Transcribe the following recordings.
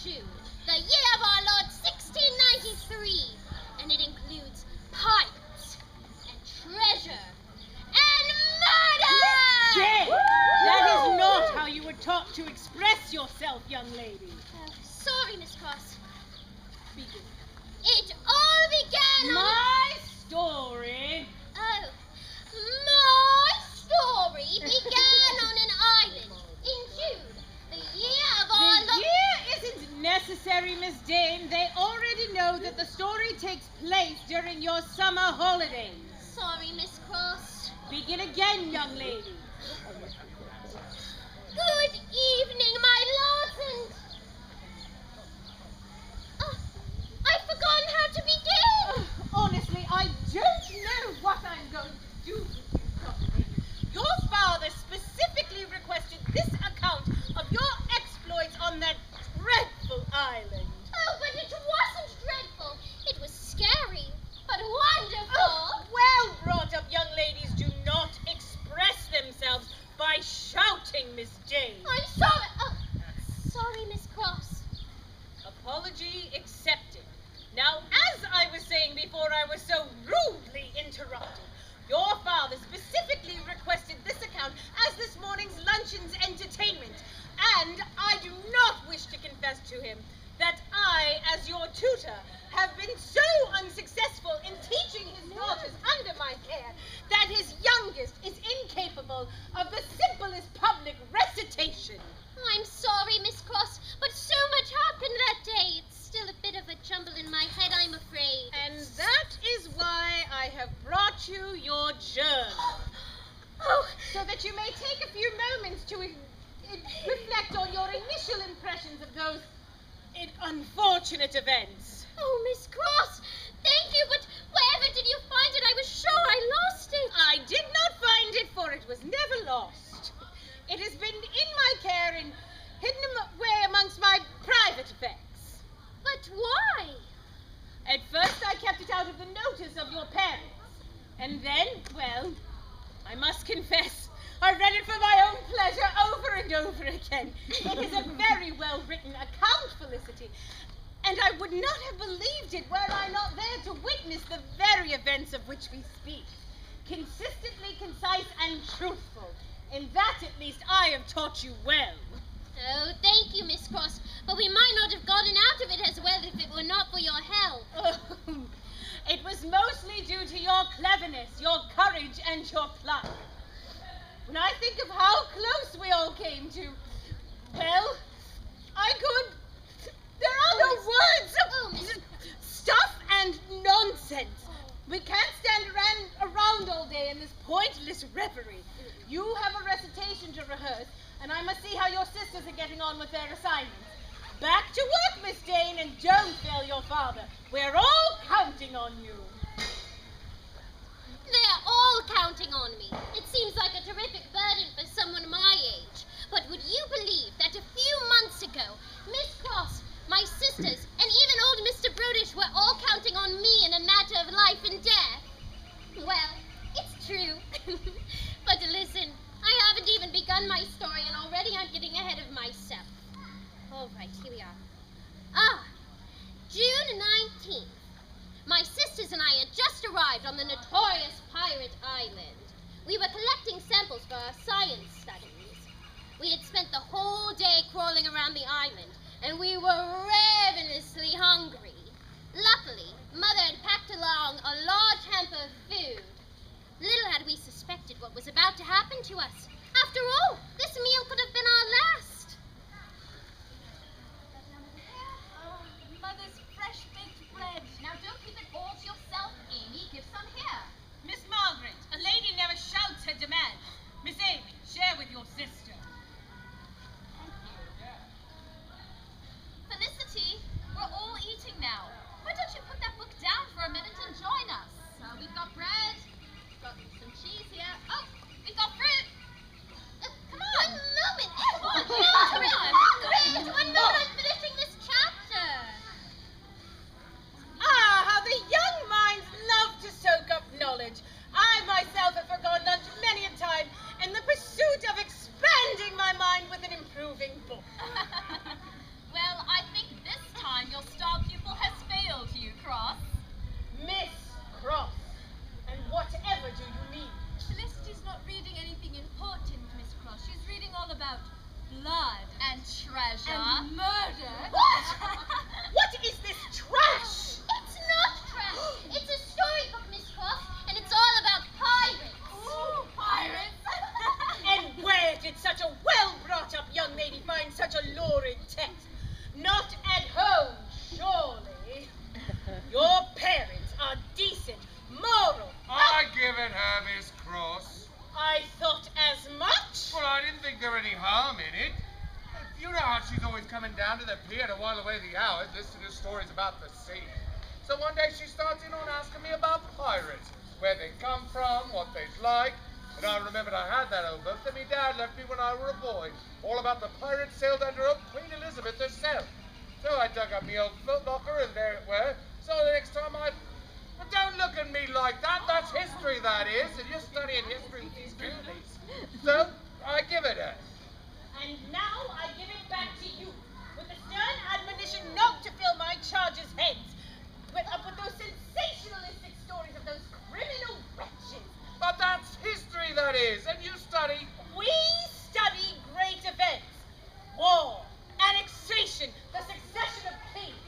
June, the year of our Lord 1693, and it includes pirates and treasure and murder! Jane, that is not how you were taught to express yourself, young lady. Sorry, Miss Cross. Begin. It all began on... My story. Oh, my story began on an island in June, the year of our The year isn't necessary, Miss Dane. They already know that the story takes place during your summer holidays. Sorry, Miss Cross. Begin again, young lady. Good evening, my lords, and... I've forgotten how to begin. Honestly, I don't know what I'm going to do with you, young lady. Your father specifically requested this account of your exploits on that dreadful island. Oh, but it wasn't dreadful. It was scary, but wonderful. Well brought up young ladies do not express themselves by shouting, Miss Jane. I'm sorry. Sorry, Miss Cross. Apology accepted. Now, as I was saying before I was so rudely interrupted, your father specifically requested this account as this morning's luncheon's entertainment, and I do not wish to confess to him that I, as your tutor, have been so unsuccessful in teaching his daughters under my care that his youngest is incapable of the simplest public recitation. I'm sorry, Miss Cross, but so much happened that day. It's still a bit of a jumble in my head, I'm afraid. And that is why I have brought you your journal. So that you may take a few moments to reflect on your initial impressions of those unfortunate events. Oh, Miss Cross, thank you, but wherever did you find it? I was sure I lost it. I did not find it, for it was never lost. It has been in my care and hidden away amongst my private effects. But why? At first I kept it out of the notice of your parents. And then, well, I must confess, I read it for my own pleasure over and over again. It is a very well-written account, Felicity, and I would not have believed it were I not there to witness the very events of which we speak. Consistently concise and truthful. In that, at least, I have taught you well. Oh, thank you, Miss Cross, but we might not have gotten out of it as well if it were not for your help. Oh, it was mostly due to your cleverness, your courage, and your pluck. When I think of how close we all came to, well, I could... There are no words! Stuff and nonsense. We can't stand around all day in this pointless reverie. You have a recitation to rehearse, and I must see how your sisters are getting on with their assignments. Back to work, Miss Dane, and don't fail your father. We're all counting on you. They're all counting on me. It seems like a terrific burden for someone my age. But would you believe that a few months ago, Miss Cross, my sisters, and even old Mr. Brodish were all counting on me in a matter of life and death? Well, it's true. But listen, I haven't even begun my story, and already I'm getting ahead of myself. All right, here we are. June 19th. My sisters and I had just arrived on the notorious Pirate Island. We were collecting samples for our science studies. We had spent the whole day crawling around the island, and we were ravenously hungry. Luckily, Mother had packed along a large hamper of food. Little had we suspected what was about to happen to us. After all, this meal could have been our last. Mother's fresh baked bread. Now don't keep it all to yourself, Amy. Give some here. Miss Margaret, a lady never shouts her demands. Miss Amy, share with your sister. Felicity, we're all eating now. Why don't you put that book down for a minute and join us? We've got bread, we've got some cheese here. Oh, we've got fruit. Come on. One moment. Come on, Hurry on. Great. One moment, I'm finishing this chapter. How the young minds love to soak up knowledge. I myself have forgone lunch many a time in the pursuit of expanding my mind with an improving book. Well, I think pier to while away the hours, listening to stories about the sea. So one day she starts in on asking me about pirates, where they come from, what they's like. And I remembered I had that old book that my dad left me when I were a boy, all about the pirates sailed under old Queen Elizabeth herself. So I dug up my old foot locker, and there it were. So the next time But don't look at me like that. That's history, that is. And you're studying history with these goonies. So I give it her. And now I give it back to you, with the stern admonition not to fill my charges' heads with those sensationalistic stories of those criminal wretches. But that's history, that is. And you study. We study great events. War, annexation, the succession of kings.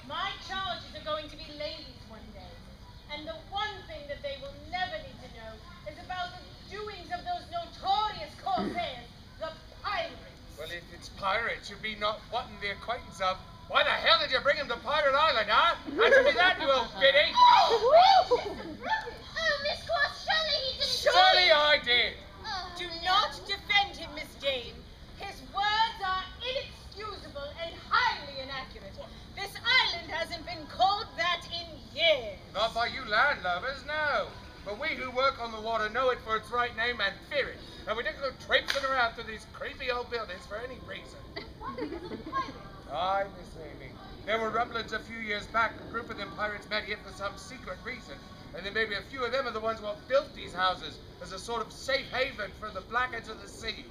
My charges are going to be ladies one day. And the one thing that they will never need to know is about the doings of those notorious corsairs, the pirates. Well, if it's pirates you be not wanting the acquaintance of, why the hell did you bring him to Pirate Island, huh? Answer me that, you old biddy. Oh, Miss Cross, surely he didn't... Surely I did. Do not defend him, Miss Jane. His words are inexcusable and highly inaccurate. This island hasn't been called that in years. Not by you landlubbers, no. But we who work on the water know it for its right name and fear it. And we don't go traipsing around through these creepy old buildings for any reason. Aye, Miss Amy. There were rumblings a few years back. A group of them pirates met here for some secret reason. And then maybe a few of them are the ones who have built these houses as a sort of safe haven for the blackheads of the sea.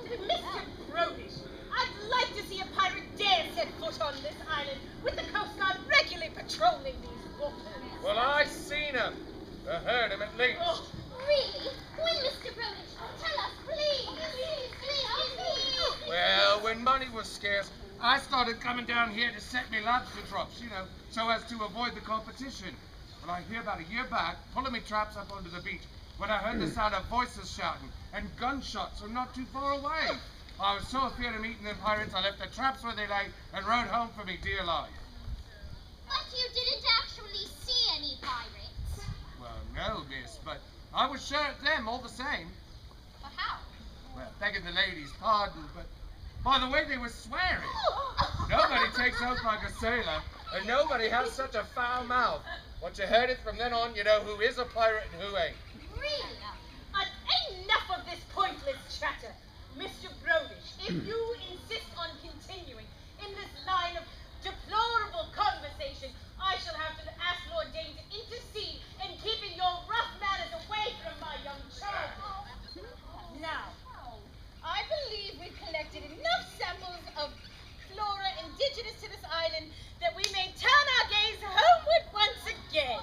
Mr. Brodish, I'd like to see a pirate dare set foot on this island with the Coast Guard regularly patrolling these waters. Well, I seen him. I heard him at least. Oh, Really? When, Mr. Brodish? Tell us, please. Please. Well, when money was scarce, I started coming down here to set me lobster traps, so as to avoid the competition. Well, I hear about a year back, pulling me traps up onto the beach, when I heard the sound of voices shouting and gunshots from not too far away. I was so afraid of meeting them pirates, I left the traps where they lay and rode home for me dear life. But you didn't actually see any pirates. Well, no, miss, but I was sure at them all the same. But how? Well, begging the ladies' pardon, but by the way they were swearing. Nobody takes oath like a sailor, and nobody has such a foul mouth. Once you heard it, from then on, you know who is a pirate and who ain't. Really? Enough of this pointless chatter. Mr. Brodish, if you insist on continuing in this line of deplorable conversation, I shall have to ask Lord Dane to intercede in keeping your rough manners away from my young charges. Now, I believe we've collected enough samples of flora indigenous to this island that we may turn our gaze homeward once again.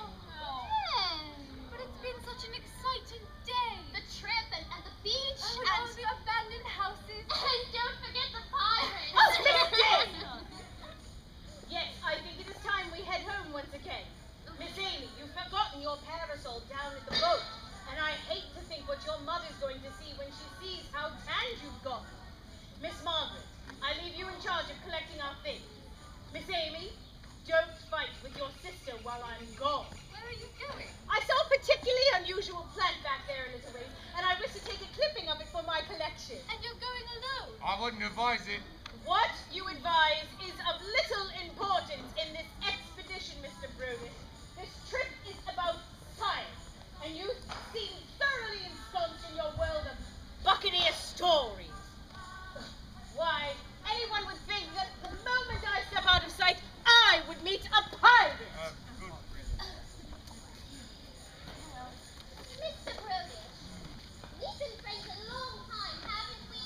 But it's been such an exciting day. The trip and the beach And all the abandoned houses. And don't forget the pirates. Oh, Miss Jane! Yes, I think it is time we head home once again. Miss Amy, you've forgotten your parasol down at the boat, and I hate to think what your mother's going to see when she sees how tanned you've got. Miss Margaret, I leave you in charge of collecting our things. Miss Amy, don't fight with your sister while I'm gone. Where are you going? I saw a particularly unusual plant back there a little ways, and I wish to take a clipping of it for my collection. And you're going alone. I wouldn't advise it. What you advise is of little importance in this expedition, Mr. Brodish. This trip is about science, and you seem thoroughly ensconced in your world of buccaneer stories. Why, anyone would think that the moment I step out of sight, I would meet a pirate. Mr. Brodish, we've been friends a long time, haven't we?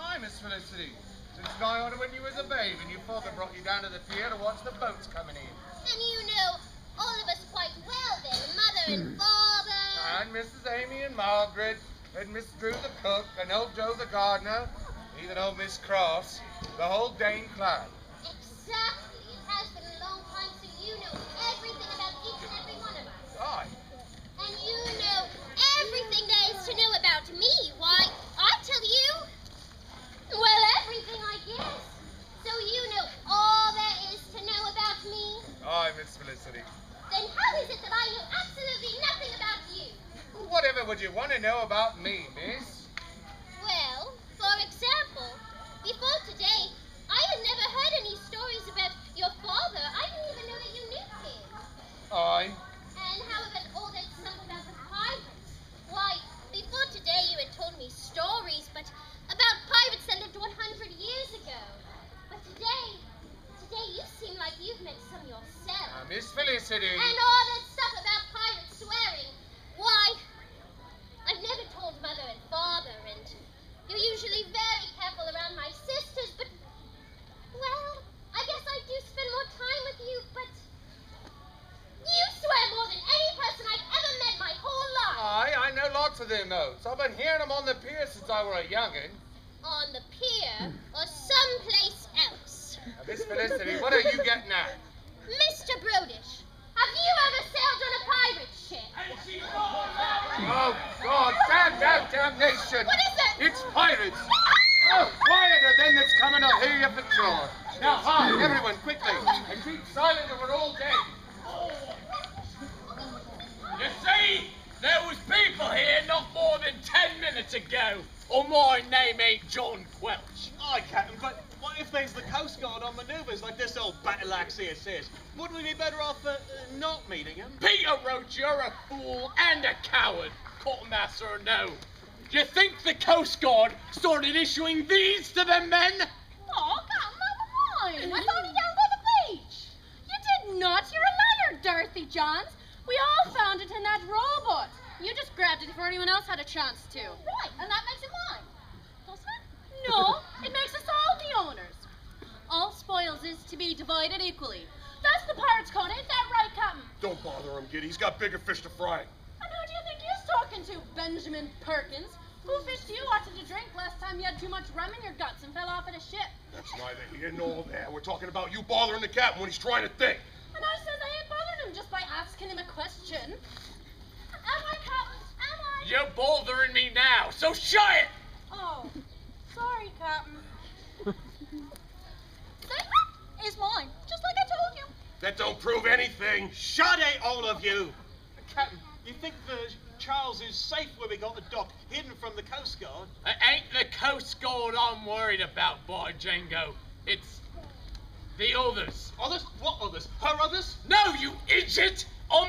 Aye, Miss Felicity. Since nigh on when you was a babe and your father brought you down to the pier to watch the boats coming in. And you know all of us quite well then, Mother and Father. And Mrs. Amy and Margaret, and Miss Drew the cook, and old Joe the gardener, even old Miss Cross, the whole Dane clan. Exactly. It has been a long time, so you know everything about each and every one of us. Aye. And you know everything there is to know about me. Why, I tell you, well, everything, I guess. So you know all there is to know about me. Aye, Miss Felicity. Then how is it that I know absolutely nothing about you? Whatever would you want to know about me, miss? Well, for example, before today, Felicity. And all that stuff about pirates swearing. Why, I've never told Mother and Father, and you're usually very careful around my sisters, but, well, I guess I do spend more time with you, but you swear more than any person I've ever met my whole life. Aye, I know lots of them oaths. I've been hearing them on the pier since I were a young'un. On the pier or someplace else. Now, Miss Felicity, what are you getting at? Mr. Brodish, have you ever sailed on a pirate ship? Oh, God, damnation. What is it? It's pirates. Oh, quieter then that's coming, I'll hear you for sure. Now, hi, everyone, quickly, and keep silent or we're all dead. You see, there was people here not more than 10 minutes ago, or my name ain't John Quelch. Aye, Captain, but what if there's the Coast Guard on manoeuvres like this old battle axe here says? Wouldn't we be better off not meeting him? Peter Roach, you're a fool and a coward, quartermaster or no. Do you think the Coast Guard started issuing these to them men? Oh, Captain, never mind. I found it down by the beach. You did not. You're a liar, Dorothy Johns. We all found it in that rowboat. You just grabbed it before anyone else had a chance to. Right, and that makes it mine. Doesn't it? No, it makes us all the owners. All spoils is to be divided equally. That's the pirate's code, ain't that right, Captain? Don't bother him, Giddy. He's got bigger fish to fry. And who do you think he's talking to, Benjamin Perkins? Who fished you wanted to drink last time you had too much rum in your guts and fell off at a ship? That's neither here nor there. We're talking about you bothering the captain when he's trying to think. And I says I ain't bothering him just by asking him a question. Am I, Captain? Am I? You're bothering me now, so shut it! Oh, sorry, Captain. That is mine, just like I told you. That don't prove anything. Shut it, all of you! Captain, you think the Charles is safe where we got the dock, hidden from the Coast Guard? It ain't the Coast Guard I'm worried about, boy Django. It's the others. Others? What others? Her others? No, you idiot! I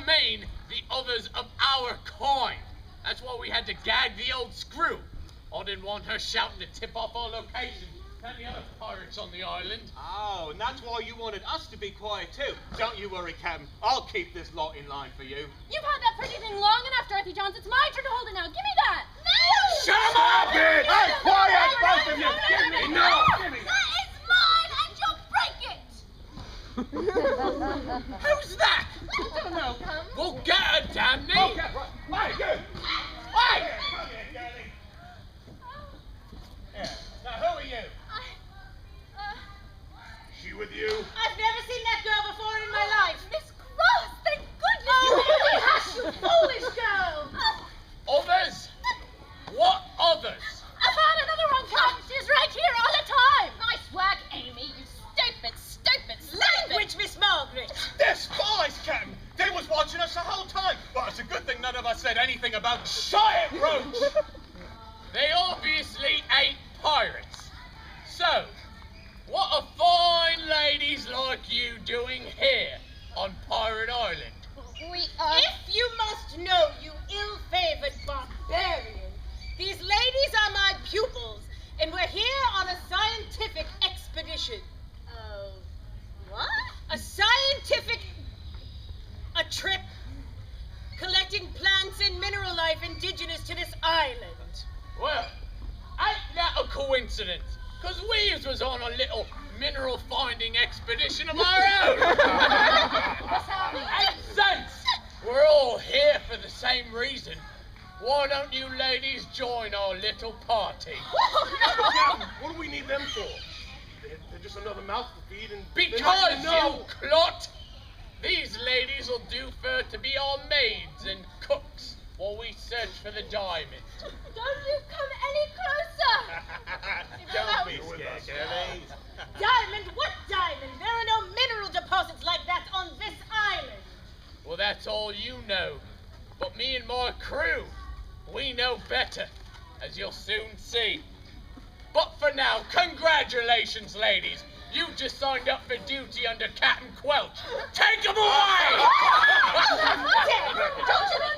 mean the others of our kind. That's why we had to gag the old screw. I didn't want her shouting to tip off our location to any other pirates on the island. Oh, and that's why you wanted us to be quiet too. Don't you worry, Captain. I'll keep this lot in line for you. You've had that pretty thing long enough, Dorothy Johns. It's my turn to hold it now. Give me that. No! Shut up! Hey, quiet, both of you! Give me, no! Give me. That is mine, and you'll break it! Who's that? I don't know, Captain. Well, get her, damn thee! Okay, right. Hey, good. Hey! Come here, darling. Yeah. Now, who are you? She with you? I've never seen that girl before in my life. Miss Cross, thank goodness Oh, you really, hush, you foolish girl. Others? What others? I found another one, Captain. She's right here all the time. Nice work, Amy. You stupid. Language, Miss Margaret. They're spies, Captain! They was watching us the whole time! Well, it's a good thing none of us said anything about Shut it, Roach! They obviously ain't pirates. So, what are fine ladies like you doing here on Pirate Island? If you must know, you ill-favored barbarian, these ladies are my pupils, and we're here on a scientific expedition. What? A trip collecting plants and mineral life indigenous to this island. Well, ain't that a coincidence? Because we was on a little mineral finding expedition of our own. Ain't sense. We're all here for the same reason. Why don't you ladies join our little party? Captain, what do we need them for? They're just another mouth to feed and... Because, you clot, these ladies will do for to be our maids and cooks while we search for the diamond. Don't you come any closer! Don't be scared, girlies. Diamond? What diamond? There are no mineral deposits like that on this island. Well, that's all you know. But me and my crew, we know better, as you'll soon see. But for now, congratulations, ladies. You just signed up for duty under Captain Quelch. Take them away!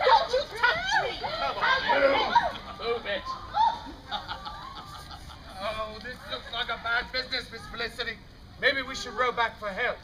Don't you touch me! Move it. Oh, this looks like a bad business, Miss Felicity. Maybe we should row back for help.